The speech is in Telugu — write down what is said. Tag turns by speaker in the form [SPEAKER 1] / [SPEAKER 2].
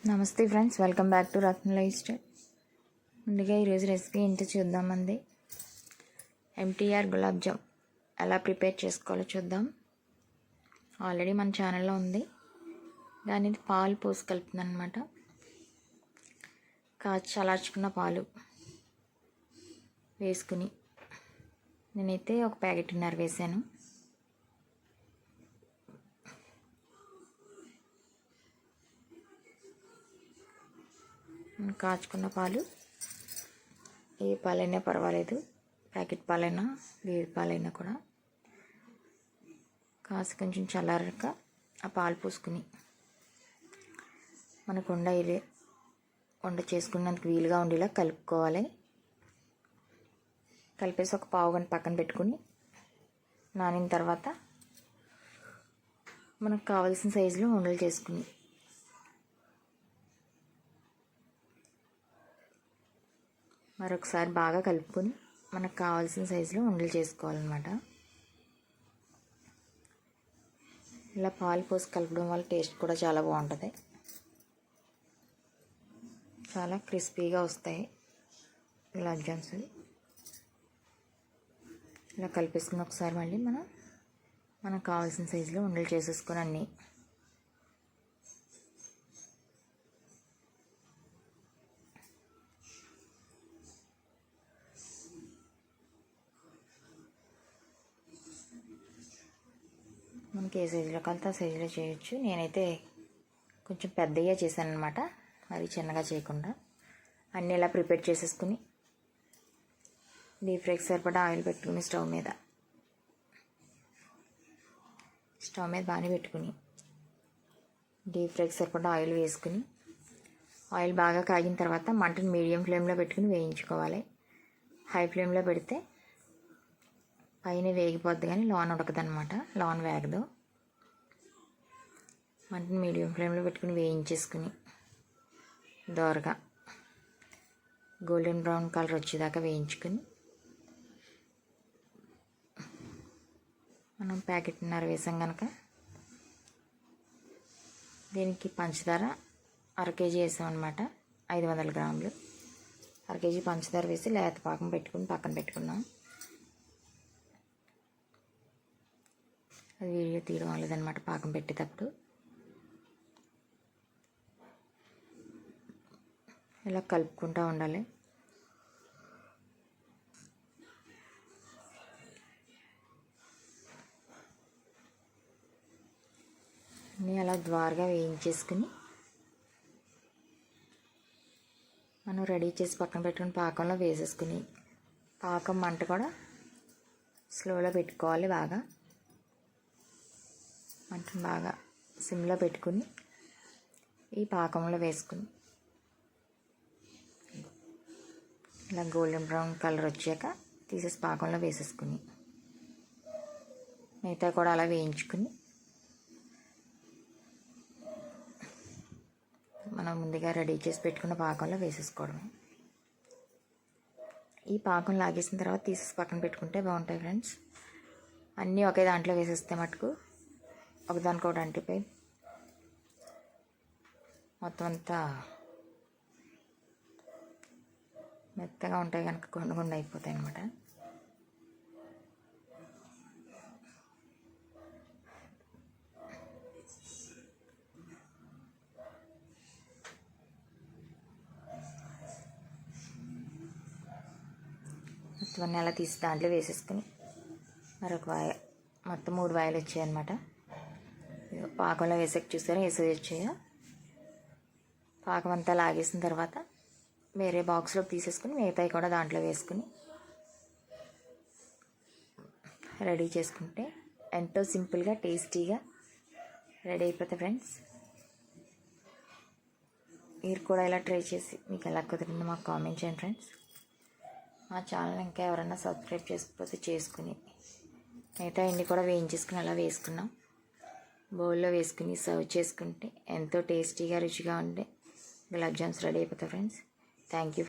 [SPEAKER 1] నమస్తే friends, welcome back to Ratna life style. ముందుగా ఈరోజు రెసిపీ ఏంటో చూద్దామండి. ఎంటీఆర్ గులాబ్ జామ్ ఎలా ప్రిపేర్ చేసుకోవాలో చూద్దాం. ఆల్రెడీ మన ఛానల్లో ఉంది, దాని పాలు పోసి కలుపుతుంది అనమాట. చల్లార్చుకున్న పాలు వేసుకుని నేనైతే ఒక ప్యాకెట్న్నర వేసాను. కాచుకున్న పాలు, ఏ పాలైనా పర్వాలేదు, ప్యాకెట్ పాలైనా గేదె పాలైనా కూడా కాసి కొంచెం చల్లారాక ఆ పాలు పోసుకుని మనకు వండ చేసుకున్నందుకు వీలుగా ఉండేలా కలుపుకోవాలి. కలిపేసి ఒక పావు గంట పక్కన పెట్టుకుని నానిన తర్వాత మనకు కావాల్సిన సైజులో ఉండలు చేసుకుని మరొకసారి బాగా కలుపుకొని మనకు కావాల్సిన సైజులో ఉండలు చేసుకోవాలన్నమాట. ఇలా పాలు పోసి కలపడం వల్ల టేస్ట్ కూడా చాలా బాగుంటుంది. చాలా క్రిస్పీగా వస్తాయి గులాబ్ జామ్స్. ఇలా కలిపేసుకుని ఒకసారి మళ్ళీ మనకు కావాల్సిన సైజులో ఉండలు చేసేసుకొని అన్నీ మనకి ఏ సైజులో కలితే ఆ సైజులో చేయొచ్చు. నేనైతే కొంచెం పెద్దగా చేశాను అనమాట, మరి చిన్నగా చేయకుండా. అన్నీ ఇలా ప్రిపేర్ చేసేసుకుని డీప్ ఫ్రైకి సరిపడా ఆయిల్ పెట్టుకుని స్టవ్ మీద బాగానే పెట్టుకుని డీప్ ఫ్రైకి సరిపడా ఆయిల్ వేసుకుని ఆయిల్ బాగా కాగిన తర్వాత మంటను మీడియం ఫ్లేమ్లో పెట్టుకుని వేయించుకోవాలి. హై ఫ్లేమ్లో పెడితే పైన వేగిపోద్ది కానీ లోన్ ఉడకదనమాట, లోన్ వేగదు. మంటని మీడియం ఫ్లేమ్లో పెట్టుకుని వేయించేసుకుని దోరగా గోల్డెన్ బ్రౌన్ కలర్ వచ్చేదాకా వేయించుకుని మనం ప్యాకెట్న్నర వేసాం కనుక దీనికి పంచదార 1/2 kg వేసాం అనమాట. 500 గ్రాములు 1/2 kg పంచదార వేసి లేత పాకం పెట్టుకుని పక్కన పెట్టుకున్నాం. అది వీడియో తీయడం లేదనమాట పాకం పెట్టేటప్పుడు. ఇలా కలుపుకుంటూ ఉండాలి. అన్నీ అలా ద్వారగా వేయించేసుకుని మనం రెడీ చేసి పక్కన పెట్టుకుని పాకంలో వేసేసుకుని పాకం మంట కూడా స్లోలో పెట్టుకోవాలి. మంటను బాగా సిమ్లో పెట్టుకుని ఈ పాకంలో వేసుకుని ఇలా గోల్డెన్ బ్రౌన్ కలర్ వచ్చాక తీసేసి పాకంలో వేసేసుకుని మిగతా కూడా అలా వేయించుకుని మనం ముందుగా రెడీ చేసి పెట్టుకున్న పాకంలో వేసేసుకోవడమే. ఈ పాకం లాగేసిన తర్వాత తీసేసి పక్కన పెట్టుకుంటే బాగుంటాయి ఫ్రెండ్స్. అన్నీ ఒకే దాంట్లో వేసేస్తే మటుకు ఒకదానికొకటి అంటిపోయి మొత్తం అంతా మెత్తగా ఉంటాయి కనుక కొండ అయిపోతాయి అన్నమాట. మొత్తం అన్నీ అలా తీసి దాంట్లో వేసేసుకుని మరొక మొత్తం 3 వాయిలు వచ్చాయన్నమాట. పాకంలో వేసాక చూసారా వేసేది వచ్చాయో. పాకం అంతా లాగేసిన తర్వాత వేరే బాక్స్లోకి తీసేసుకుని మిగతాయి కూడా దాంట్లో వేసుకుని రెడీ చేసుకుంటే ఎంతో సింపుల్గా టేస్టీగా రెడీ అయిపోతాయి ఫ్రెండ్స్. మీరు కూడా ఇలా ట్రై చేసి మీకు ఎలా కుదిరిందో మాకు కామెంట్ చేయండి ఫ్రెండ్స్. మా ఛానల్ ఇంకా ఎవరైనా సబ్స్క్రైబ్ చేసుకోకపోతే చేసుకుని మిగతా అన్నీ కూడా వేయించేసుకుని అలా వేసుకున్నాం. బౌల్లో వేసుకుని సర్వ్ చేసుకుంటే ఎంతో టేస్టీగా రుచిగా ఉండే గులాబ్ జామ్స్ రెడీ అయిపోతాయి ఫ్రెండ్స్. Thank you.